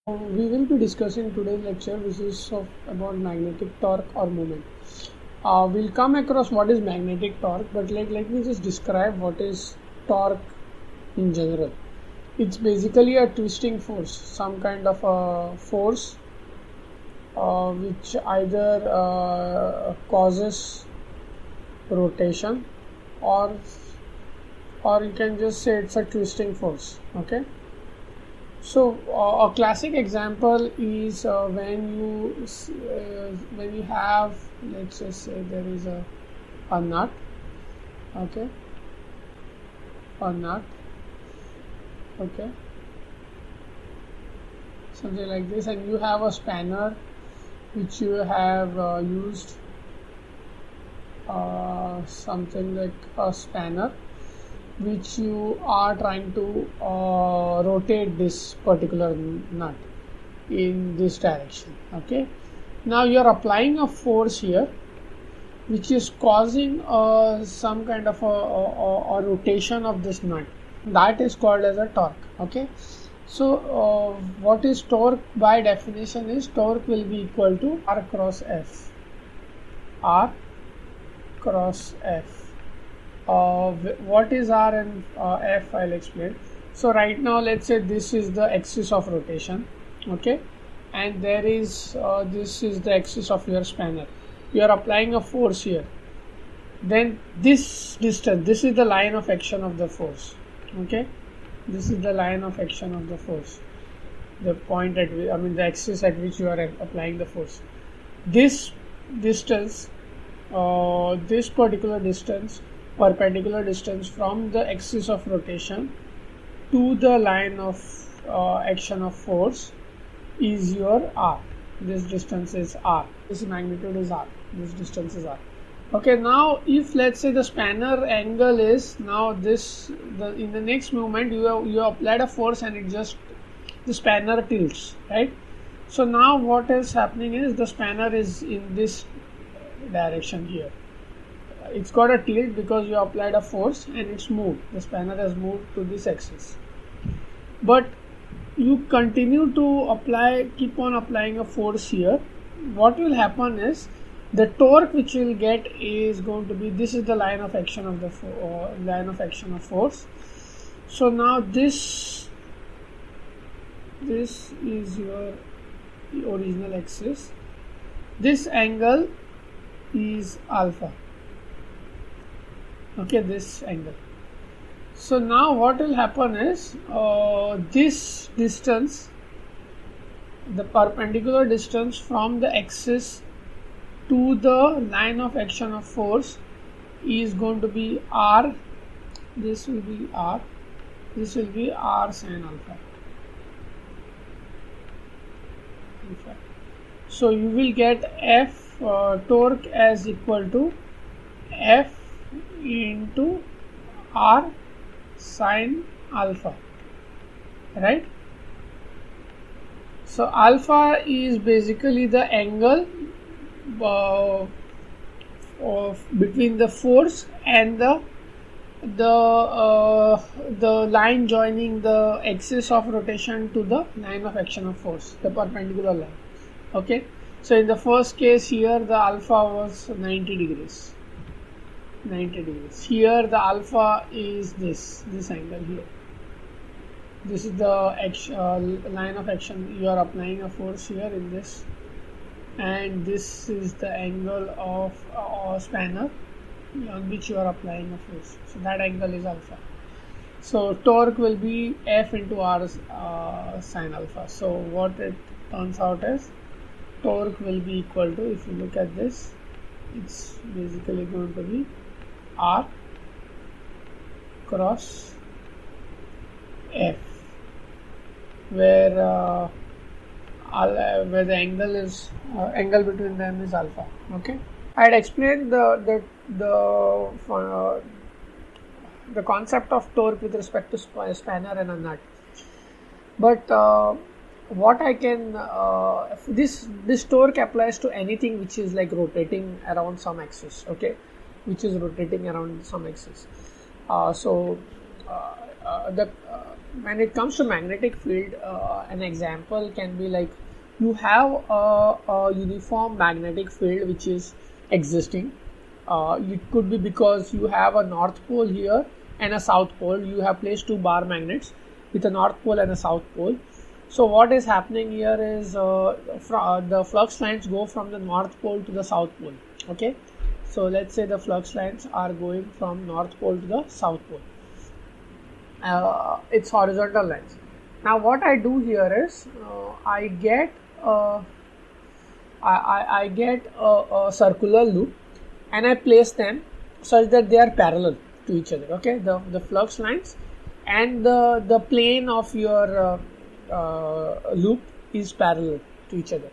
We will be discussing today's lecture, which is about magnetic torque or moment. We'll come across what is magnetic torque, but let me just describe what is torque in general. It's basically a twisting force, some kind of a force which either causes rotation or you can just say it's a twisting force. Okay. So a classic example is when you have, let's just say there is a nut, okay, a nut, okay, something like this, and you have a spanner which you have used something like a spanner which you are trying to rotate this particular nut in this direction. Okay, now you are applying a force here which is causing some kind of a rotation of this nut. That is called as a torque. Okay, so what is torque? By definition is torque will be equal to R cross F. R cross F. What is R and F? I'll explain. So right now, let's say this is the axis of rotation, okay, and there is this is the axis of your spanner. You are applying a force here. Then this distance, this is the line of action of the force, okay. This is the line of action of the force. The point at which, the axis at which you are applying the force. This distance, this particular distance, perpendicular distance from the axis of rotation to the line of action of force is your R. This distance is R. This magnitude is R. This distance is R. Okay, now if let's say the spanner angle is now in the next movement you applied a force and it just the spanner tilts, right? So now what is happening is the spanner is in this direction here. It's got a tilt because you applied a force and it's moved. The spanner has moved to this axis. But you continue to keep on applying a force here. What will happen is the torque which you will get is going to be, this is the line of action of the force. So now this is your original axis. This angle is alpha. Okay, this angle. So now what will happen is this distance, the perpendicular distance from the axis to the line of action of force is going to be R. This will be R. This will be R sin alpha. So you will get F torque as equal to F into R sin alpha, right? So alpha is basically the angle between the force and the line joining the axis of rotation to the line of action of force, the perpendicular line. Okay, so in the first case here the alpha was 90 degrees. Here the alpha is this angle here. This is the line of action. You are applying a force here in this, and this is the angle of spanner on which you are applying a force. So that angle is alpha. So torque will be F into R sin alpha. So what it turns out is torque will be equal to, if you look at this, it's basically going to be R cross F, where the angle is angle between them is alpha. Okay, I had explained the concept of torque with respect to spanner and a nut, but what I can this torque applies to anything which is like rotating around some axis. Okay, which is rotating around some axis. The when it comes to magnetic field, an example can be like you have a uniform magnetic field which is existing. It could be because you have a north pole here and a south pole. You have placed two bar magnets with a north pole and a south pole. So what is happening here is the flux lines go from the north pole to the south pole. Okay, so let's say the flux lines are going from north pole to the south pole. It's horizontal lines. Now what I do here is I get a circular loop and I place them such that they are parallel to each other. Okay, the flux lines and the plane of your loop is parallel to each other.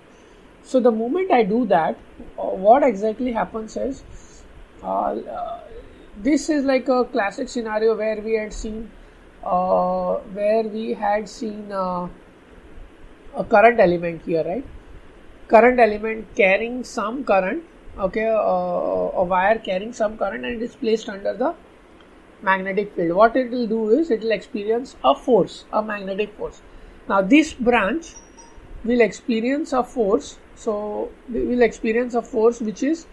So the moment I do that, what exactly happens is this is like a classic scenario where we had seen a current element here, right? Current element carrying some current, okay, a wire carrying some current, and it is placed under the magnetic field. What it will do is it will experience a force, a magnetic force. Now this branch will experience a force. So we will experience a force which is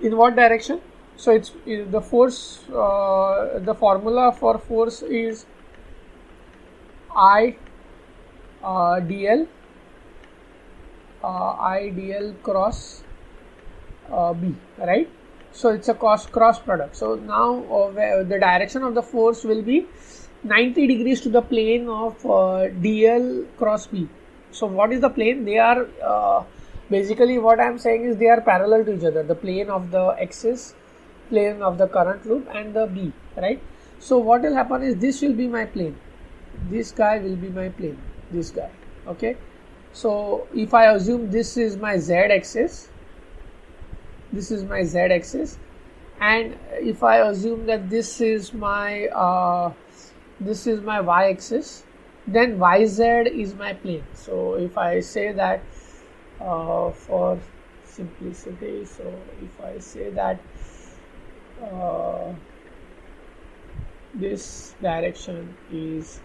in what direction? So it's the force. The formula for force is I dl cross B, right? So it's a cross product. So now the direction of the force will be 90 degrees to the plane of dl cross B. So what is the plane? They are basically what I am saying is they are parallel to each other. The plane of the axis, plane of the current loop, and the B, right? So what will happen is this will be my plane. This guy will be my plane. This guy. Okay. So if I assume this is my z axis, this is my z axis, and if I assume that this is my y axis, then yz is my plane. So if I say that for simplicity, so if I say that this direction is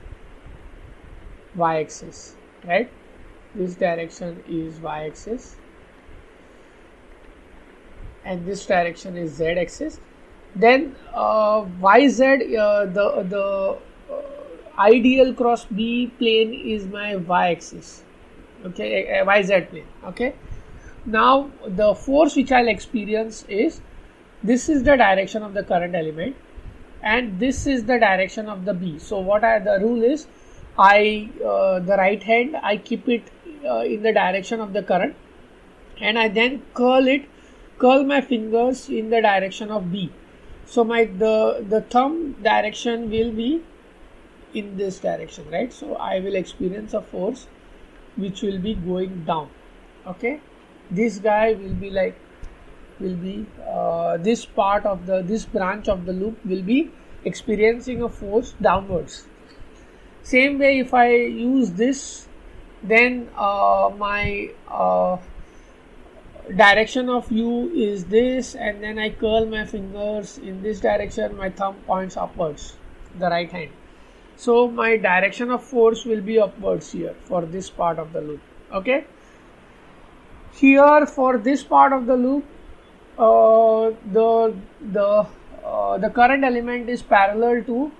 y axis, right? This direction is y axis and this direction is z axis. Then yz, the ideal cross B plane is my y axis, okay, yz plane. Okay, now the force which I'll experience is, this is the direction of the current element and this is the direction of the B. So what the rule is, the right hand I keep it in the direction of the current, and I then curl my fingers in the direction of B. So the thumb direction will be in this direction, right? So I will experience a force which will be going down. Okay, this guy will be this part of this branch of the loop will be experiencing a force downwards. Same way, if I use this, then my direction of U is this, and then I curl my fingers in this direction, my thumb points upwards, the right hand. So my direction of force will be upwards here for this part of the loop. Okay, here for this part of the loop, the current element is parallel to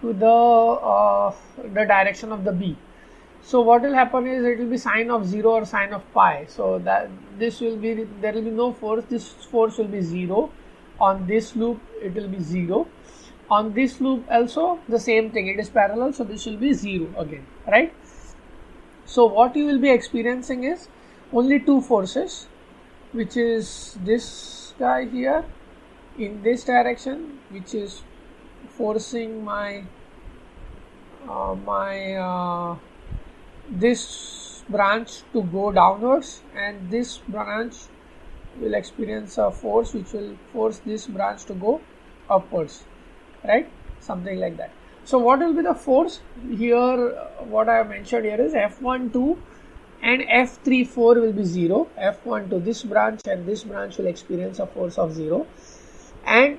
the direction of the B. So what will happen is it will be sine of 0 or sine of pi. So that there will be no force. This force will be 0. On this loop it will be 0. On this loop also the same thing. It is parallel, so this will be 0 again, right? So what you will be experiencing is only two forces, which is this guy here in this direction, which is forcing this branch to go downwards, and this branch will experience a force which will force this branch to go upwards, right? Something like that. So what will be the force here? What I have mentioned here is F12 and F34 will be 0. F12, this branch and this branch will experience a force of 0, and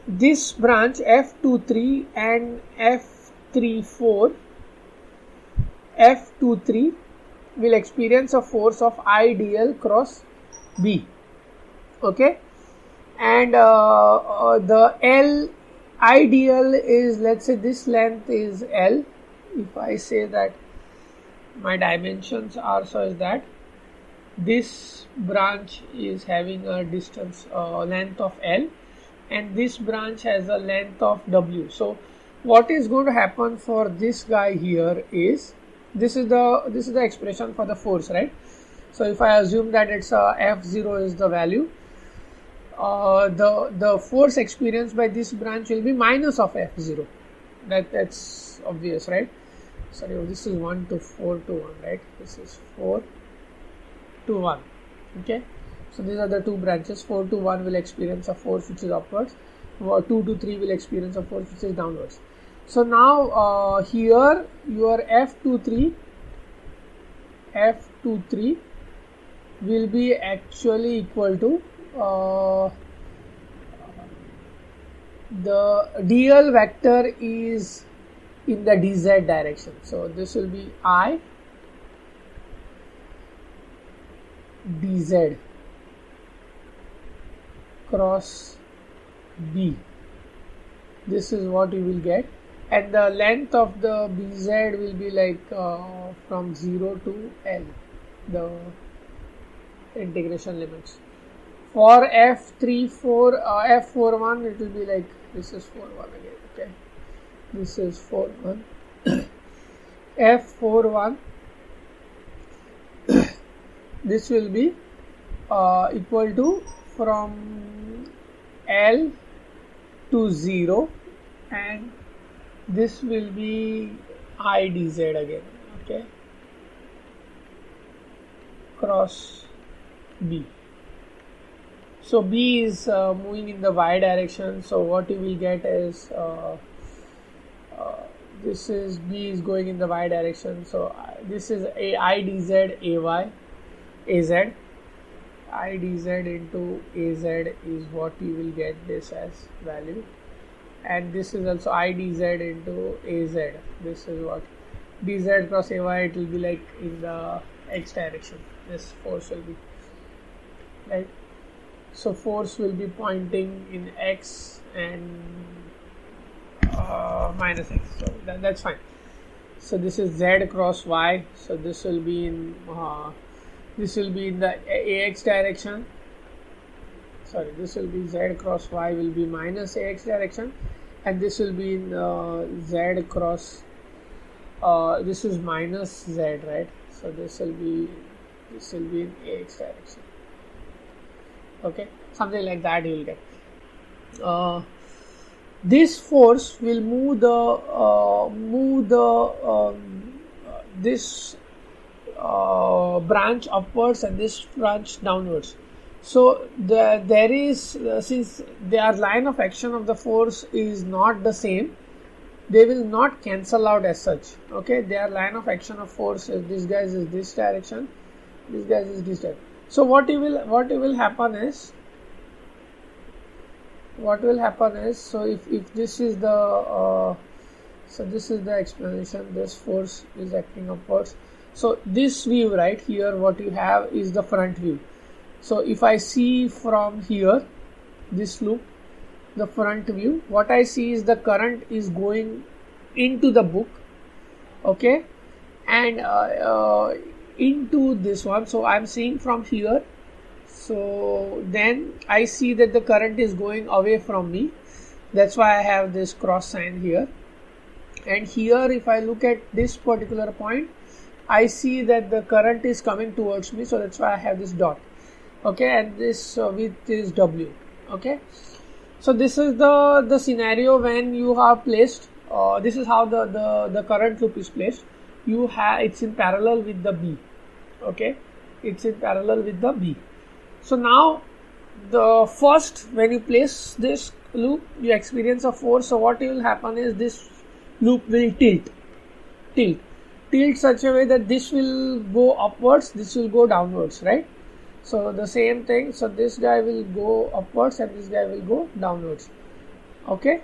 this branch F23 and F34, F23 will experience a force of IDL cross B. Okay, and the L IDL is, let's say this length is L. If I say that my dimensions are such that this branch is having a distance length of L, and this branch has a length of W. So what is going to happen for this guy here is, this is the expression for the force, right? So if I assume that it's F0 is the value, the force experienced by this branch will be minus of F0. That's obvious, right? Sorry, this is 1 to 4 to 1, right? This is 4 to 1. Okay, so these are the two branches. 4 to 1 will experience a force which is upwards, 2 to 3 will experience a force which is downwards. So now here your F23 will be actually equal to the dl vector is in the dz direction. So this will be I dz cross B. This is what you will get, and the length of the BZ will be like from 0 to L, the integration limits. For F41 it will be like, this is 41 again, okay, this is 41 F41 this will be equal to from L to 0, and this will be I dz again, okay, cross B. So B is moving in the y direction, so what you will get is this is B is going in the y direction, so this is I dz ay az, I dz into az is what you will get this as value, and this is also I dz into az. This is what dz cross ay, it will be like in the x direction, this force will be, right? So force will be pointing in x and minus x, so that's fine. So this is z cross y, so this will be in the ax direction. Sorry, this will be z cross y will be minus ax direction, and this will be in z cross this is minus z, right? So this will be in ax direction. Okay, something like that you will get. This force will move this branch upwards and this branch downwards. So there is since their line of action of the force is not the same, they will not cancel out as such. Okay, their line of action of force is, this guys is this direction, this guys is this direction. So what will happen is, so if this is the so this is the explanation, this force is acting upwards. So this view right here, what you have is the front view. So if I see from here, this loop, the front view, what I see is the current is going into the book, okay, and into this one. So I'm seeing from here, so then I see that the current is going away from me, that's why I have this cross sign here. And here if I look at this particular point, I see that the current is coming towards me, so that's why I have this dot, okay, and this width is W, okay. So this is the scenario when you have placed this is how the current loop is placed. You have, it's in parallel with the B, okay, it's in parallel with the B. So now the first, when you place this loop, you experience a force. So what will happen is this loop will tilt such a way that this will go upwards, this will go downwards, right? So the same thing, so this guy will go upwards and this guy will go downwards, okay.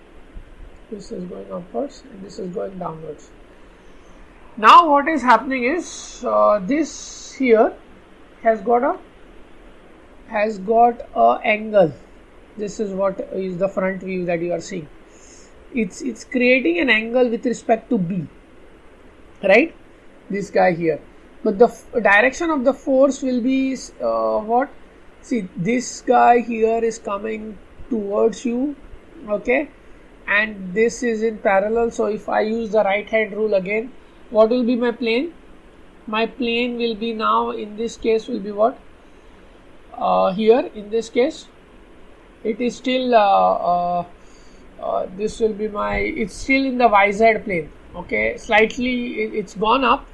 this is going upwards and this is going downwards. Now what is happening is this here has got a angle. This is what is the front view that you are seeing. It's creating an angle with respect to B, right? This guy here, but the direction of the force will be what? See, this guy here is coming towards you, okay, and this is in parallel. So if I use the right hand rule again, what will be my plane? My plane will be now in this case will be what? Here in this case, it is still this will be my, it's still in the YZ plane, okay, slightly it's gone up,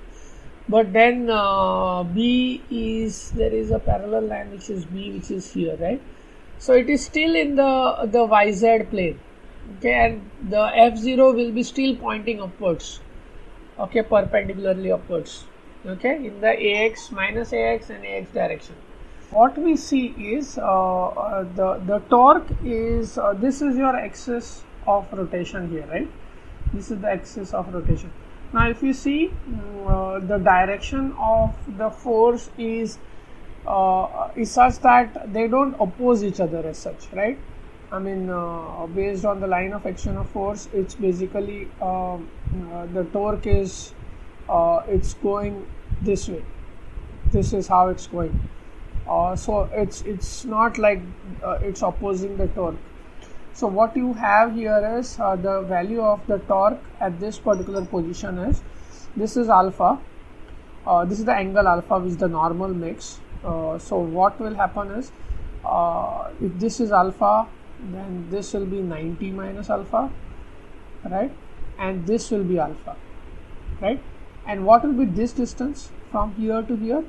but then B is, there is a parallel line which is B, which is here, right? So it is still in the YZ plane, okay, and the F0 will be still pointing upwards, okay, perpendicularly upwards, okay, in the AX minus AX and AX direction. What we see is the torque is this is your axis of rotation here, right? This is the axis of rotation. Now if you see the direction of the force is such that they don't oppose each other as such, right? I mean based on the line of action of force, it's basically the torque is it's going this way. This is how it's going. So it's not like it's opposing the torque. So what you have here is the value of the torque at this particular position is, this is alpha, this is the angle alpha which the normal makes. So what will happen is if this is alpha, then this will be 90 minus alpha, right, and this will be alpha, right, and what will be this distance from here to here?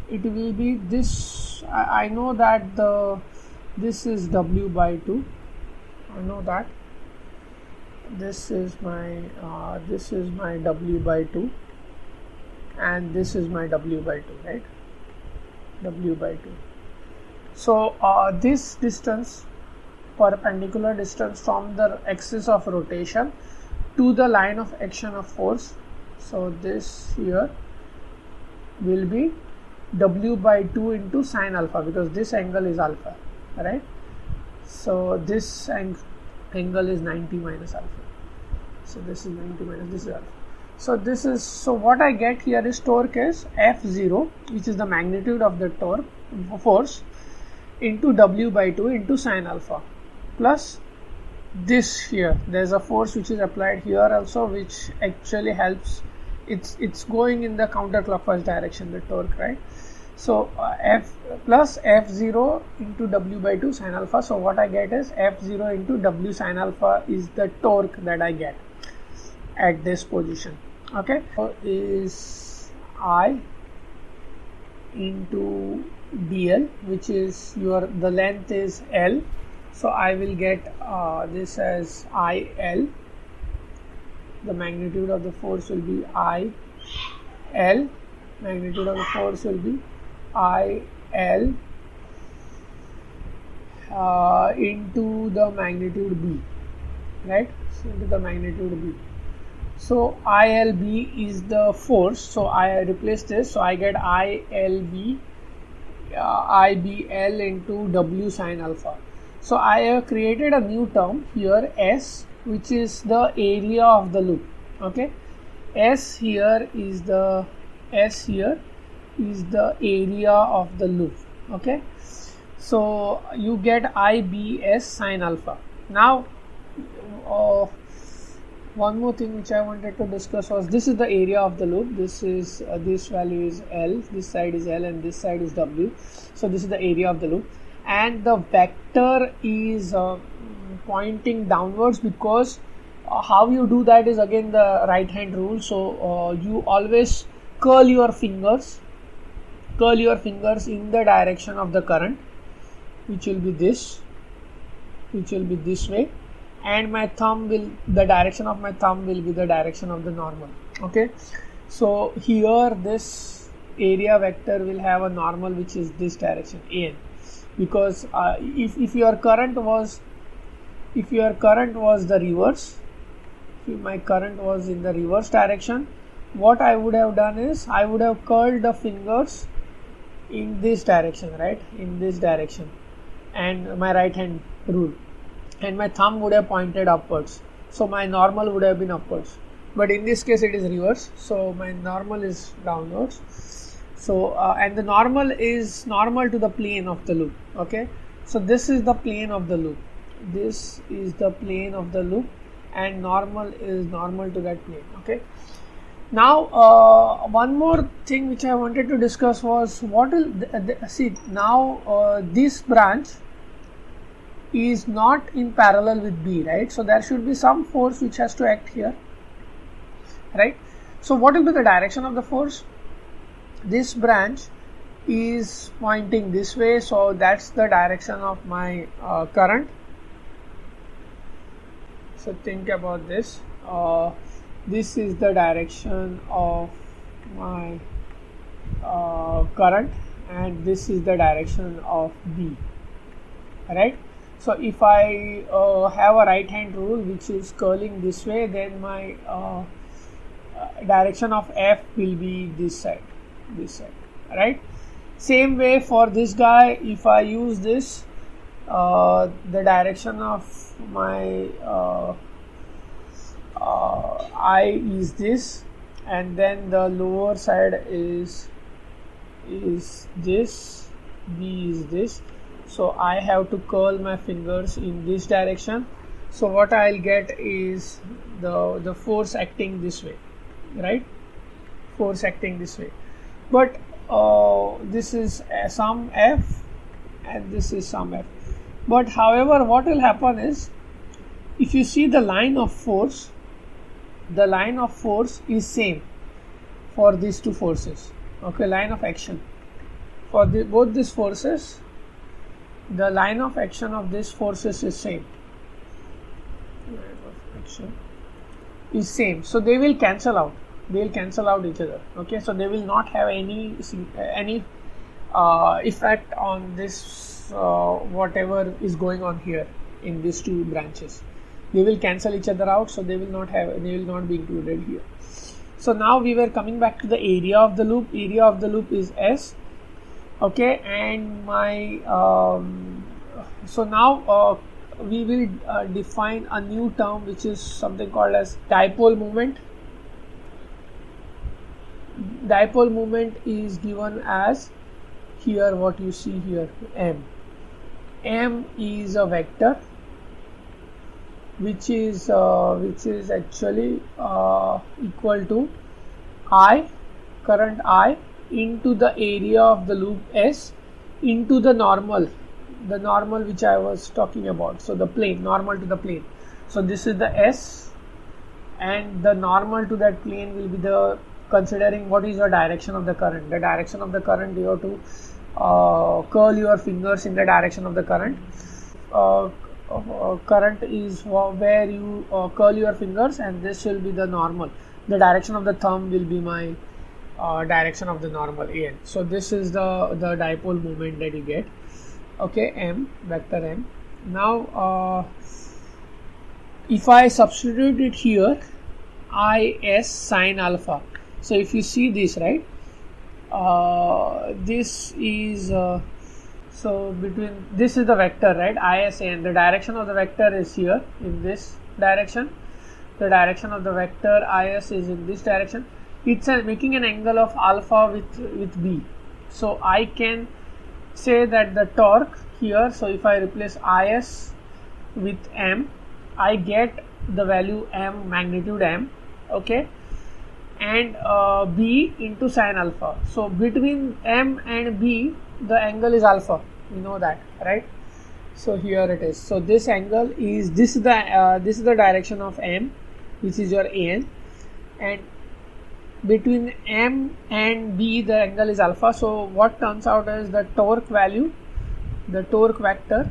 It will be this. I know that this is W by 2. I know that this is my W by 2, and this is my W by 2, right? W by 2. So this distance, perpendicular distance from the axis of rotation to the line of action of force. So this here will be W by 2 into sine alpha, because this angle is alpha, right? So this angle is 90 minus alpha. So this is 90 minus, this is alpha. So this is, so what I get here is torque is F0, which is the magnitude of the torque force, into W by 2 into sine alpha, plus this here. There's a force which is applied here also, which actually helps. It's going in the counterclockwise direction, the torque, right? So F plus F0 into W by 2 sine alpha. So what I get is F0 into W sine alpha is the torque that I get at this position, okay? So is I into dl, which is the length is L. So I will get this as IL. The magnitude of the force will be IL. Magnitude of the force will be IL into the magnitude B, right? So into the magnitude B. So ILB is the force. So I replace this. So I get ILB IBL into W sine alpha. So I have created a new term here, S, which is the area of the loop, okay? S here is the area of the loop, okay? So you get IBS sine alpha. Now one more thing which I wanted to discuss was, this is the area of the loop. This is this value is L, this side is L and this side is W. So this is the area of the loop, and the vector is pointing downwards, because how you do that is again the right hand rule. So you always curl your fingers in the direction of the current, which will be this way, and the direction of my thumb will be the direction of the normal, okay? So here this area vector will have a normal which is this direction, AN, because if your current was the reverse, my current was in the reverse direction, what I would have done is I would have curled the fingers in this direction, right, in this direction, and my right hand rule, and my thumb would have pointed upwards, so my normal would have been upwards. But in this case it is reverse, so my normal is downwards. So and the normal is normal to the plane of the loop. Okay, so this is the plane of the loop, this is the plane of the loop, and normal is normal to that plane. Okay, now one more thing which I wanted to discuss was what will see now this branch is not in parallel with B, right? So there should be some force which has to act here, right? So what will be the direction of the force? This branch is pointing this way, so that's the direction of my current. So think about this. This is the direction of my current, and this is the direction of B, right? So if I have a right hand rule which is curling this way, then my direction of F will be this side, right? Same way for this guy, if I use this, the direction of my I is this, and then the lower side is this, B is this. So I have to curl my fingers in this direction. So what I'll get is the force acting this way, right? Force acting this way. But this is some F and this is some F. But however, what will happen is, if you see the line of force is same for these two forces. Okay, line of action for both these forces, the line of action of these forces is same. Line of action is same, so they will cancel out. They will cancel out each other. Okay, so they will not have any effect on this whatever is going on here in these two branches. They will cancel each other out, so they will not be included here. So now we were coming back to the area of the loop. Area of the loop is S. Okay, and my so now we will define a new term which is something called as dipole moment. Dipole moment is given as here, what you see here, m. M is a vector which is actually equal to I, current I, into the area of the loop S into the normal which I was talking about. So the plane, normal to the plane. So this is the S, and the normal to that plane will be the, considering what is your direction of the current. The direction of the current, you have to curl your fingers in the direction of the current. Current is where you curl your fingers, and this will be the normal. The direction of the thumb will be my direction of the normal, AN. So this is the dipole moment that you get. Okay, M, vector M. Now if I substitute it here, IS sine alpha. So if you see this, right, this is so between, this is the vector, right, IS, and the direction of the vector is here in this direction. The direction of the vector IS is in this direction. It's making an angle of alpha with B. So I can say that the torque here, so if I replace IS with M, I get the value M, magnitude M, okay, and B into sine alpha. So between M and B, the angle is alpha, you know that, right? So here it is. So this angle is, this is the direction of M, which is your AN, and between M and B the angle is alpha. So what turns out is the torque value, the torque vector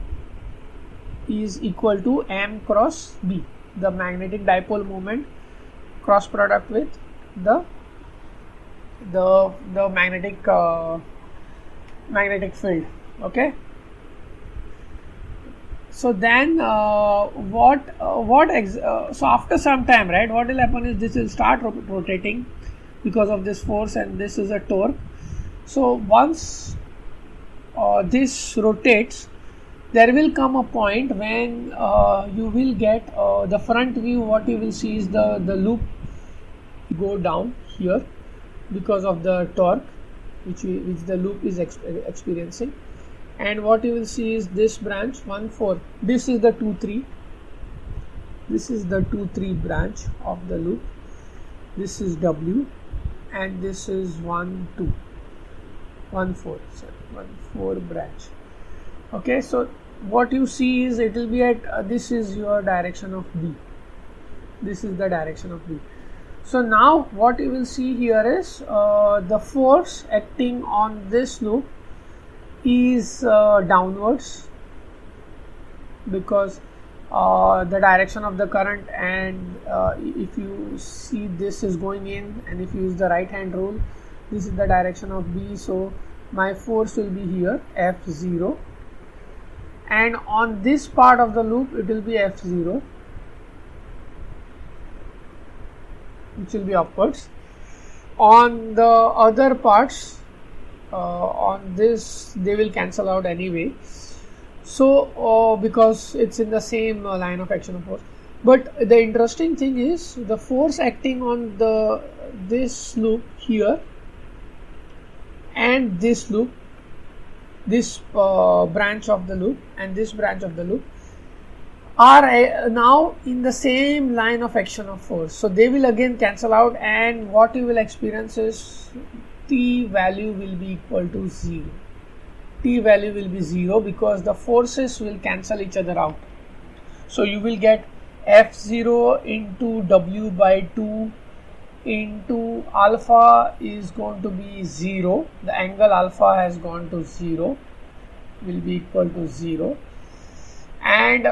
is equal to M cross B, the magnetic dipole moment cross product with the magnetic field. Okay, So then so after some time, right, what will happen is this will start rotating because of this force, and this is a torque. So once this rotates, there will come a point when you will get the front view. What you will see is the loop go down here because of the torque which the loop is experiencing. And what you will see is this branch 1 4, this is the 2 3, this is the 2 3 branch of the loop, this is W, and this is 1 2 1 4 branch. Okay, so what you see is it will be at this is your direction of B, this is the direction of B. So now what you will see here is the force acting on this loop is downwards, because the direction of the current, and if you see this is going in, and if you use the right hand rule, this is the direction of B, so my force will be here F0, and on this part of the loop it will be F0, which will be upwards. On the other parts, on this they will cancel out anyway, so because it's in the same line of action of force. But the interesting thing is the force acting on this loop here and this loop, this branch of the loop and this branch of the loop are now in the same line of action of force, so they will again cancel out, and what you will experience is T value will be equal to 0. T value will be 0 because the forces will cancel each other out. So you will get F0 into W by 2 into alpha is going to be 0. The angle alpha has gone to 0, will be equal to 0. And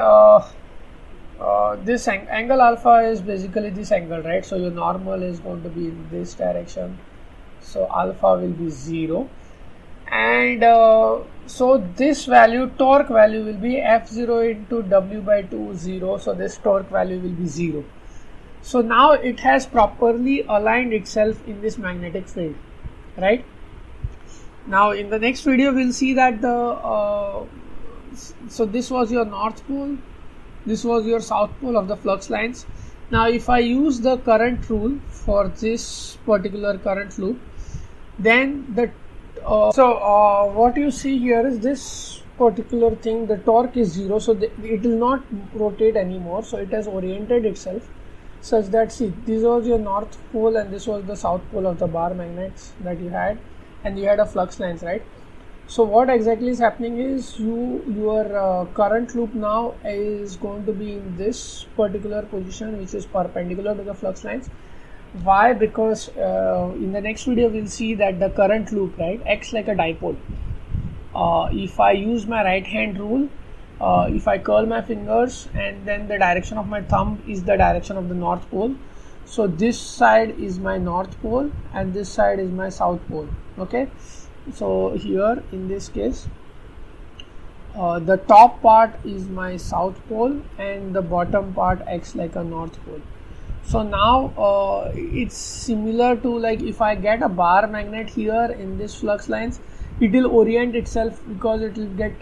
this angle alpha is basically this angle, right? So your normal is going to be in this direction, so alpha will be 0, and so this value, torque value, will be F0 into W by 2 0, so this torque value will be 0. So now it has properly aligned itself in this magnetic field, right? Now in the next video we'll see that so this was your north pole, this was your south pole of the flux lines. Now if I use the current rule for this particular current loop, then what you see here is this particular thing, the torque is 0, so it will not rotate anymore, so it has oriented itself such that, see, this was your north pole and this was the south pole of the bar magnets that you had, and you had a flux lines, right? So what exactly is happening is your current loop now is going to be in this particular position, which is perpendicular to the flux lines. Why? Because in the next video we'll see that the current loop, right, acts like a dipole. If I use my right hand rule, if I curl my fingers and then the direction of my thumb is the direction of the north pole, so this side is my north pole and this side is my south pole. Okay, so here in this case the top part is my south pole and the bottom part acts like a north pole. So now it's similar to, like, if I get a bar magnet here in this flux lines, it will orient itself because it will get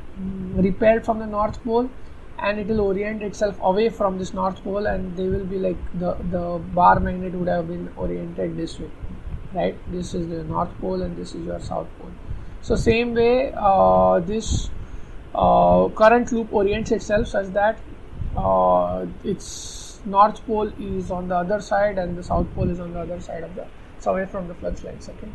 repelled from the north pole and it will orient itself away from this north pole, and they will be like the bar magnet would have been oriented this way, right? This is the north pole and this is your south pole. So same way this current loop orients itself such that its north pole is on the other side and the south pole is on the other side of the, away from the flux lines. Okay.